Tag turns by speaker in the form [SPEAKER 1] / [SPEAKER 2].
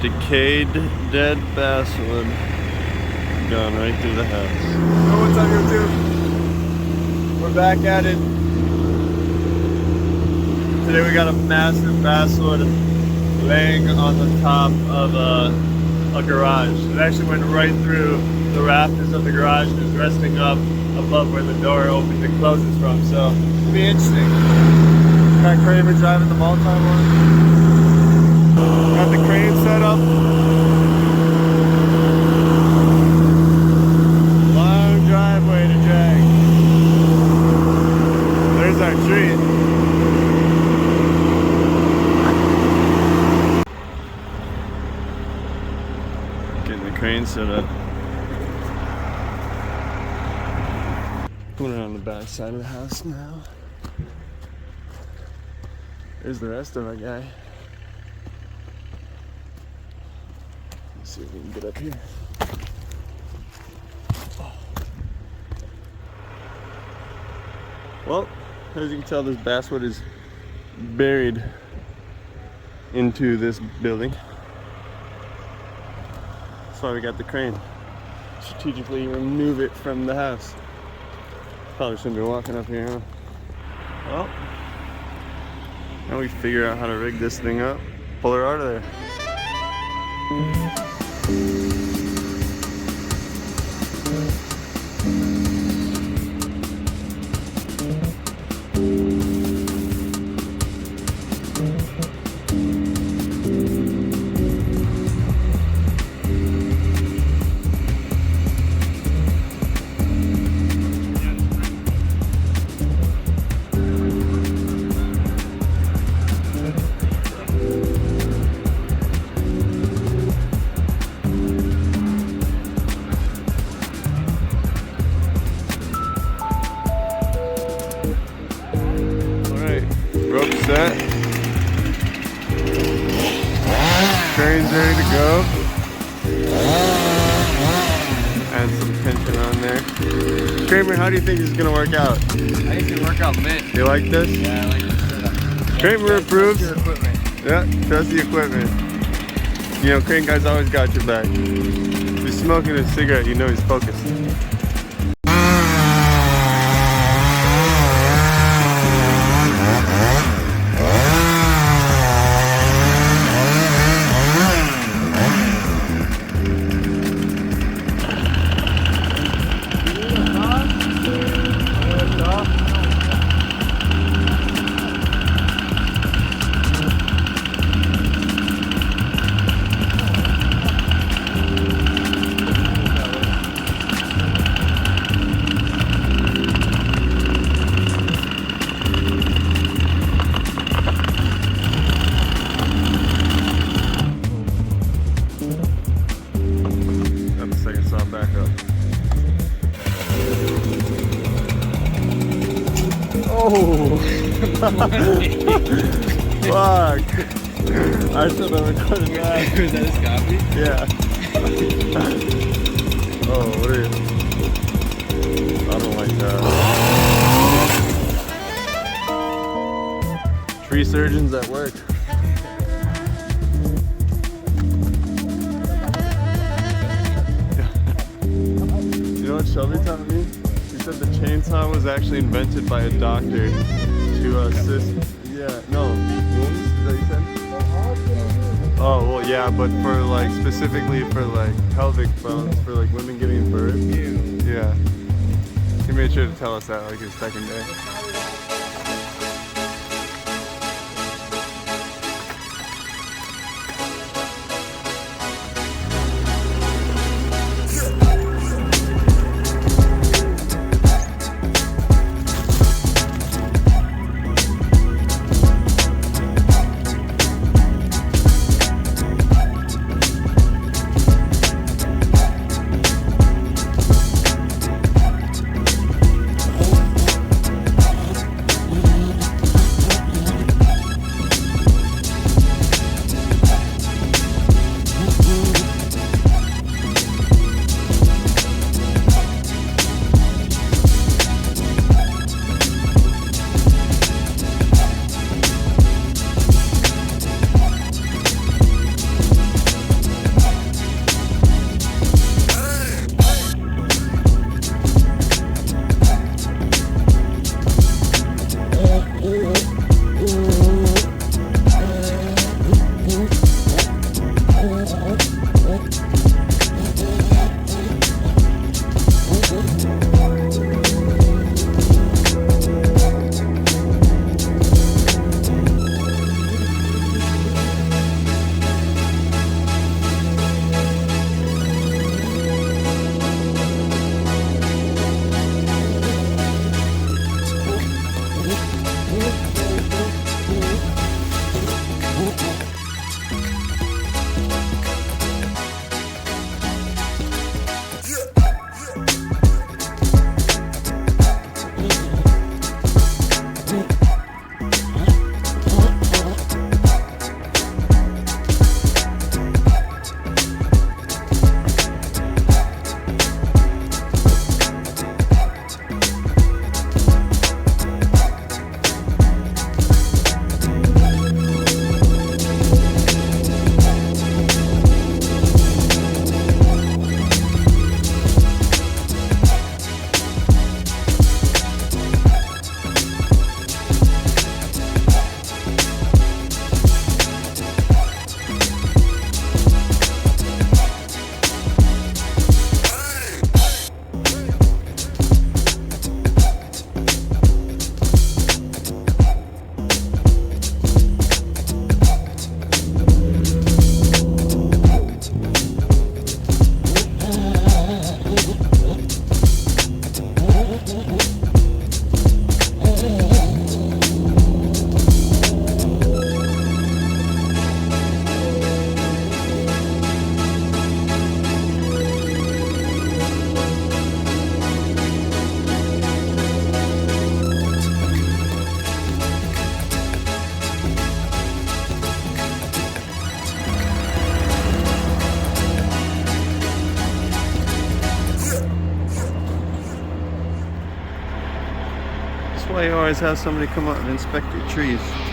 [SPEAKER 1] Decayed dead basswood gone right through the house.
[SPEAKER 2] So what's up, YouTube? We're back at it. Today we got a massive basswood laying on the top of a garage. It actually went right through the rafters of the garage and is resting up above where the door opens and closes from. So it'll be interesting. Got Kramer driving the multi-one. Got the crane set up. Long driveway to drag. There's our tree.
[SPEAKER 1] Getting the crane set up. Going around the back side of the house now. There's the rest of our guy. Let's see if we can get up here. Oh. Well, as you can tell, this basswood is buried into this building. That's why we got the crane. Strategically remove it from the house. Probably shouldn't be walking up here, huh? Well, now we figure out how to rig this thing up, pull her out of there. Set. Crane's ready to go. Add some tension on there. Kramer, how do you think this is gonna work out?
[SPEAKER 3] I think it's gonna work out mint.
[SPEAKER 1] You like this?
[SPEAKER 3] Yeah, I like this setup.
[SPEAKER 1] Kramer approves.
[SPEAKER 3] Trust your equipment.
[SPEAKER 1] Yeah, trust the equipment. You know, crane guy's always got your back. If he's smoking a cigarette, you know he's focused. Back up. Oh! Fuck! I should have recorded that.
[SPEAKER 3] Is that his copy?
[SPEAKER 1] Yeah. Oh, what are you? I don't like that. Tree surgeons at work. Shelby taught me. He said the chainsaw was actually invented by a doctor to assist. Yeah, no. Wounds? Is that what you said? Oh, well, yeah, but for like specifically for like pelvic bones, for like women giving birth. Yeah. He made sure to tell us that like his second day. why you always have somebody come out and inspect your trees.